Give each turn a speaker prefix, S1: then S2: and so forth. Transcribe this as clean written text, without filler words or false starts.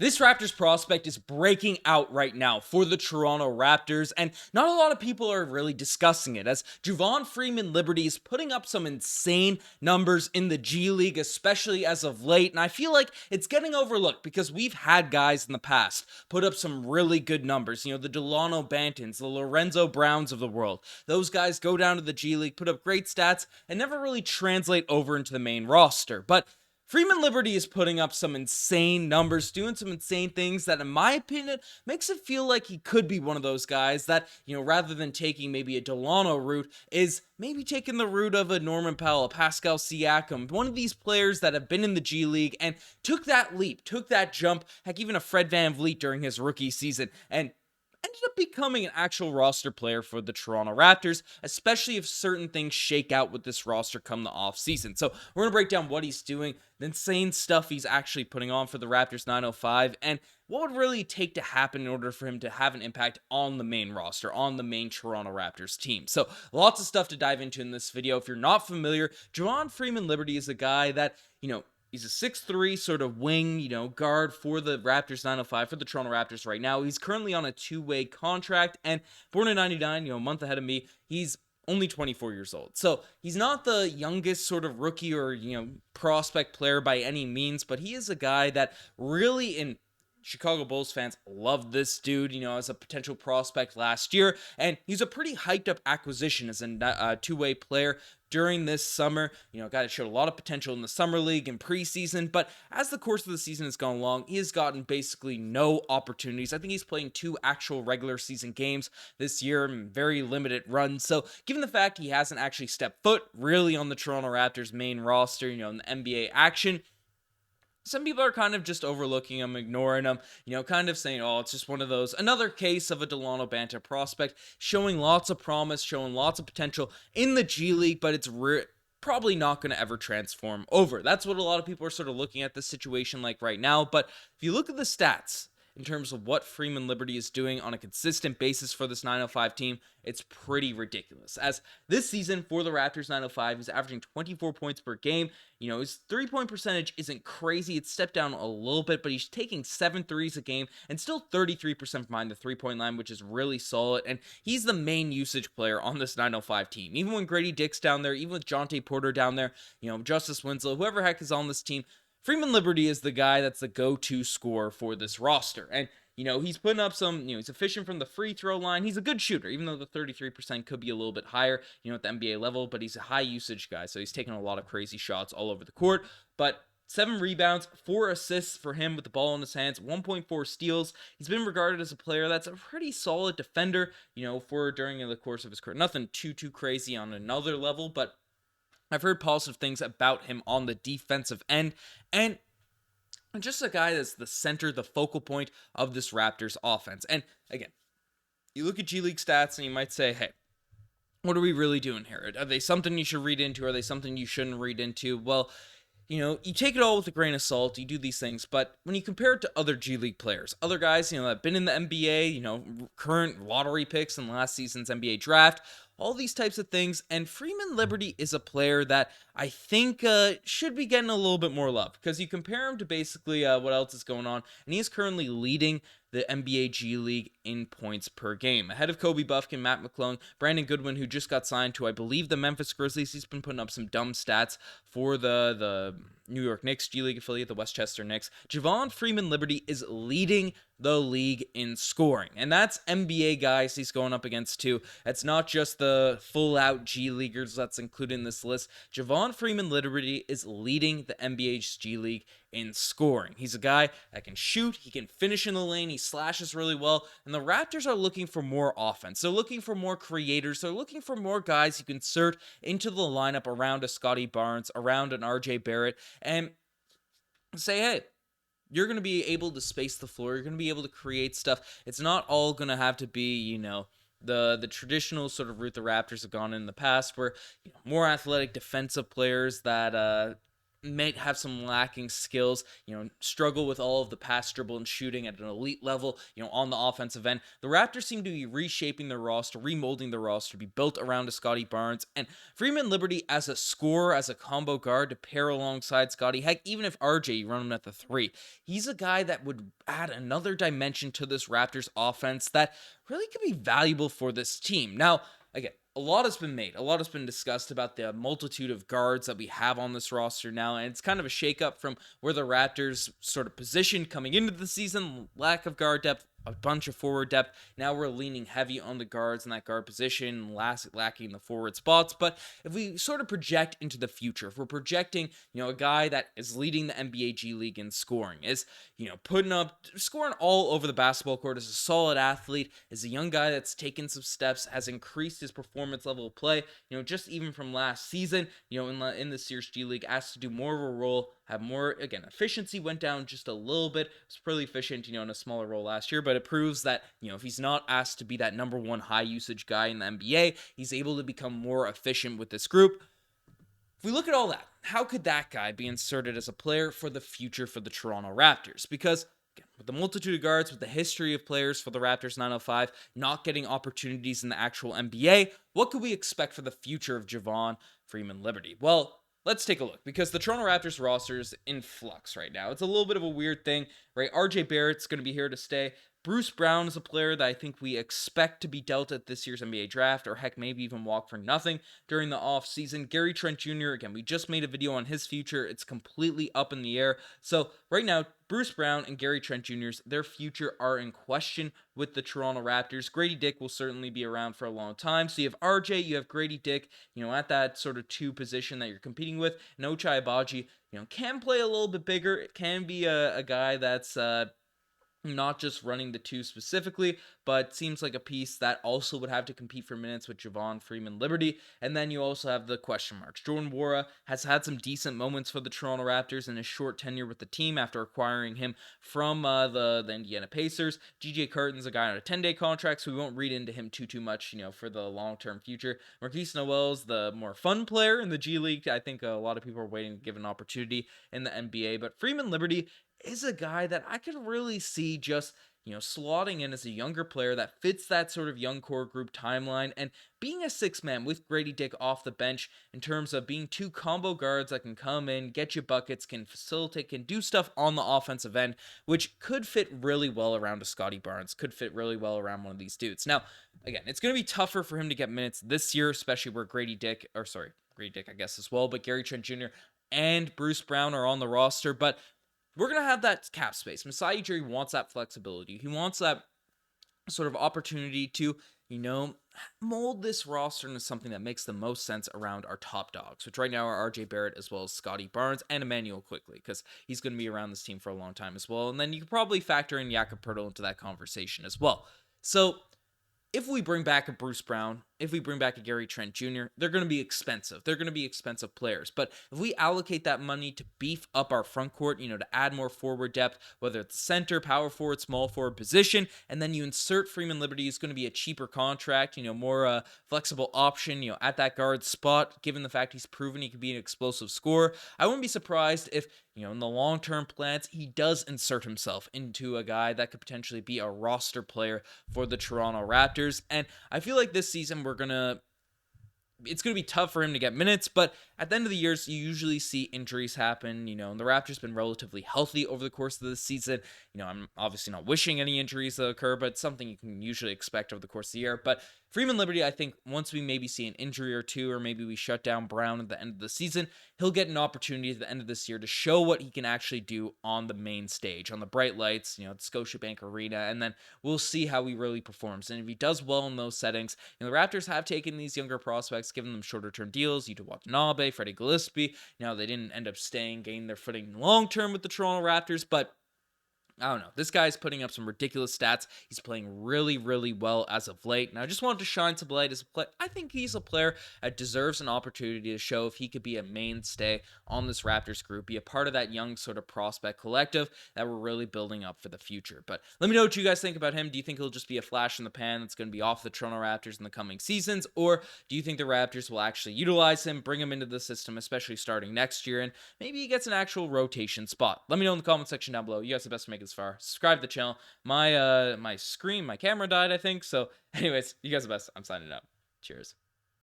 S1: This Raptors prospect is breaking out right now for the Toronto Raptors, and not a lot of people are really discussing it, as Javon Freeman-Liberty is putting up some insane numbers in the G League, especially as of late, and I feel like it's getting overlooked because we've had guys in the past put up some really good numbers. The Delano Bantons, the Lorenzo Browns of the world. Those guys go down to the G League, put up great stats, and never really translate over into the main roster. But Freeman-Liberty is putting up some insane numbers, doing some insane things that, in my opinion, makes it feel like he could be one of those guys that, rather than taking maybe a Delano route, is maybe taking the route of a Norman Powell, a Pascal Siakam, one of these players that have been in the G League and took that leap, took that jump, heck, even a Fred VanVleet during his rookie season, and ended up becoming an actual roster player for the Toronto Raptors, especially if certain things shake out with this roster come the offseason. So we're going to break down what he's doing, the insane stuff he's actually putting on for the Raptors 905, and what would really take to happen in order for him to have an impact on the main roster, on the main Toronto Raptors team. So lots of stuff to dive into in this video. If you're not familiar, Javon Freeman-Liberty is a guy that, he's a 6'3" sort of wing, guard for the Raptors 905, for the Toronto Raptors right now. He's currently on a two-way contract, and born in 99, a month ahead of me. He's only 24 years old. So he's not the youngest sort of rookie or, prospect player by any means, but he is a guy that really, in Chicago Bulls fans, love this dude, as a potential prospect last year, and he's a pretty hyped up acquisition as a two-way player during this summer. A guy that showed a lot of potential in the summer league and preseason, but as the course of the season has gone along, he has gotten basically no opportunities. I think he's playing 2 actual regular season games this year, very limited runs. So given the fact he hasn't actually stepped foot really on the Toronto Raptors main roster, in the NBA action, some people are kind of just overlooking him, ignoring him, kind of saying, oh, it's just one of those, another case of a Delano Banta prospect showing lots of promise, showing lots of potential in the G League, but it's probably not going to ever transform over. That's what a lot of people are sort of looking at this situation like right now. But if you look at the stats in terms of what Freeman-Liberty is doing on a consistent basis for this 905 team, it's pretty ridiculous. As this season for the Raptors 905, he's averaging 24 points per game. His three-point percentage isn't crazy. It's stepped down a little bit, but he's taking 7 threes a game and still 33% behind the three-point line, which is really solid. And he's the main usage player on this 905 team. Even when Grady Dick's down there, even with Jonte Porter down there, Justice Winslow, whoever heck is on this team, Freeman-Liberty is the guy that's the go-to scorer for this roster. And, he's putting up some, he's efficient from the free throw line. He's a good shooter, even though the 33% could be a little bit higher, at the NBA level, but he's a high usage guy. So he's taking a lot of crazy shots all over the court. But 7 rebounds, 4 assists for him with the ball in his hands, 1.4 steals. He's been regarded as a player that's a pretty solid defender, for during the course of his career. Nothing too crazy on another level, but I've heard positive things about him on the defensive end, and just a guy that's the center, the focal point of this Raptors offense. And again, you look at G League stats and you might say, hey, what are we really doing here? Are they something you should read into? Are they something you shouldn't read into? Well, you take it all with a grain of salt. You do these things, but when you compare it to other G League players, other guys, that have been in the NBA, current lottery picks in last season's NBA draft, all these types of things, and Freeman-Liberty is a player that I think should be getting a little bit more love, because you compare him to basically what else is going on, and he is currently leading the NBA G League in points per game, ahead of Kobe Buffkin, Matt McClung, Brandon Goodwin, who just got signed to, I believe, the Memphis Grizzlies. He's been putting up some dumb stats for the New York Knicks G League affiliate, the Westchester Knicks. Javon Freeman-Liberty is leading the league in scoring, and that's NBA guys he's going up against too. It's not just the full-out G Leaguers that's included in this list. Javon Freeman-Liberty is leading the NBA's G League in scoring. He's a guy that can shoot, he can finish in the lane, he slashes really well, and the Raptors are looking for more offense. They're looking for more creators. They're looking for more guys you can insert into the lineup around a Scotty Barnes, around an RJ Barrett, and say, hey, you're going to be able to space the floor. You're going to be able to create stuff. It's not all going to have to be, the traditional sort of route the Raptors have gone in the past, where more athletic defensive players that might have some lacking skills, struggle with all of the pass, dribble, and shooting at an elite level, on the offensive end. The Raptors seem to be reshaping their roster, remolding their roster to be built around a Scotty Barnes and Freeman-Liberty as a scorer, as a combo guard to pair alongside Scotty. Heck, even if RJ, you run him at the 3, he's a guy that would add another dimension to this Raptors offense that really could be valuable for this team. Now, again, a lot has been made. A lot has been discussed about the multitude of guards that we have on this roster now, and it's kind of a shakeup from where the Raptors sort of positioned coming into the season. Lack of guard depth, a bunch of forward depth. Now we're leaning heavy on the guards in that guard position, lacking the forward spots. But if we sort of project into the future, if we're projecting, a guy that is leading the NBA G League in scoring, is, scoring all over the basketball court, is a solid athlete, is a young guy that's taken some steps, has increased his performance level of play, just even from last season, in the Sears G League, asked to do more of a role, have more, again, efficiency went down just a little bit. It was pretty efficient, in a smaller role last year, but it proves that, if he's not asked to be that number one high usage guy in the NBA, he's able to become more efficient with this group. If we look at all that, how could that guy be inserted as a player for the future for the Toronto Raptors? Because, again, with the multitude of guards, with the history of players for the Raptors 905 not getting opportunities in the actual NBA, what could we expect for the future of Javon Freeman-Liberty? Well, let's take a look, because the Toronto Raptors roster is in flux right now. It's a little bit of a weird thing, right? RJ Barrett's going to be here to stay. Bruce Brown is a player that I think we expect to be dealt at this year's NBA draft, or heck, maybe even walk for nothing during the offseason. Gary Trent Jr., again, we just made a video on his future. It's completely up in the air. So right now, Bruce Brown and Gary Trent Jr.'s, their future are in question with the Toronto Raptors. Grady Dick will certainly be around for a long time. So you have RJ, you have Grady Dick, at that sort of 2 position that you're competing with. And Ochai Agbaji, can play a little bit bigger. It can be a guy that's not just running the 2 specifically, but seems like a piece that also would have to compete for minutes with Javon Freeman-Liberty. And then you also have the question marks. Jordan Nwora has had some decent moments for the Toronto Raptors in his short tenure with the team after acquiring him from the Indiana Pacers. GJ Carton's a guy on a 10-day contract, so we won't read into him too much, for the long-term future. Marquise Noel's the more fun player in the G League. I think a lot of people are waiting to give an opportunity in the NBA, but Freeman-Liberty is a guy that I could really see just, slotting in as a younger player that fits that sort of young core group timeline and being a 6-man with Grady Dick off the bench in terms of being 2 combo guards that can come in, get you buckets, can facilitate, can do stuff on the offensive end, which could fit really well around a Scotty Barnes, could fit really well around one of these dudes. Now, again, it's going to be tougher for him to get minutes this year, especially where Grady Dick, I guess as well, but Gary Trent Jr. and Bruce Brown are on the roster, but we're going to have that cap space. Masai Ujiri wants that flexibility. He wants that sort of opportunity to, mold this roster into something that makes the most sense around our top dogs, which right now are RJ Barrett as well as Scotty Barnes and Emmanuel Quickly, because he's going to be around this team for a long time as well. And then you could probably factor in Jakob Poeltl into that conversation as well. So if we bring back a Bruce Brown, if we bring back a Gary Trent Jr., they're going to be expensive. They're going to be expensive players. But if we allocate that money to beef up our front court, to add more forward depth, whether it's center, power forward, small forward position, and then you insert Freeman-Liberty, is going to be a cheaper contract, more flexible option, at that guard spot, given the fact he's proven he can be an explosive scorer. I wouldn't be surprised if, in the long-term plans, he does insert himself into a guy that could potentially be a roster player for the Toronto Raptors. And I feel like this season it's going to be tough for him to get minutes, but at the end of the years, you usually see injuries happen, and the Raptors been relatively healthy over the course of this season. I'm obviously not wishing any injuries to occur, but it's something you can usually expect over the course of the year. But Freeman-Liberty, I think once we maybe see an injury or 2, or maybe we shut down Brown at the end of the season, he'll get an opportunity at the end of this year to show what he can actually do on the main stage, on the bright lights, at Scotiabank Arena, and then we'll see how he really performs. And if he does well in those settings, the Raptors have taken these younger prospects, given them shorter-term deals, Yuta Watanabe, Freddie Gillespie. They didn't end up staying, gaining their footing long-term with the Toronto Raptors, but I don't know. This guy's putting up some ridiculous stats. He's playing really, really well as of late. And I just wanted to shine some light as a player. I think he's a player that deserves an opportunity to show if he could be a mainstay on this Raptors group, be a part of that young sort of prospect collective that we're really building up for the future. But let me know what you guys think about him. Do you think he'll just be a flash in the pan that's going to be off the Toronto Raptors in the coming seasons? Or do you think the Raptors will actually utilize him, bring him into the system, especially starting next year, and maybe he gets an actual rotation spot? Let me know in the comment section down below. You guys are the best to make it this far. Subscribe to the channel. My camera died, I think. So anyways, you guys are the best. I'm signing out. Cheers.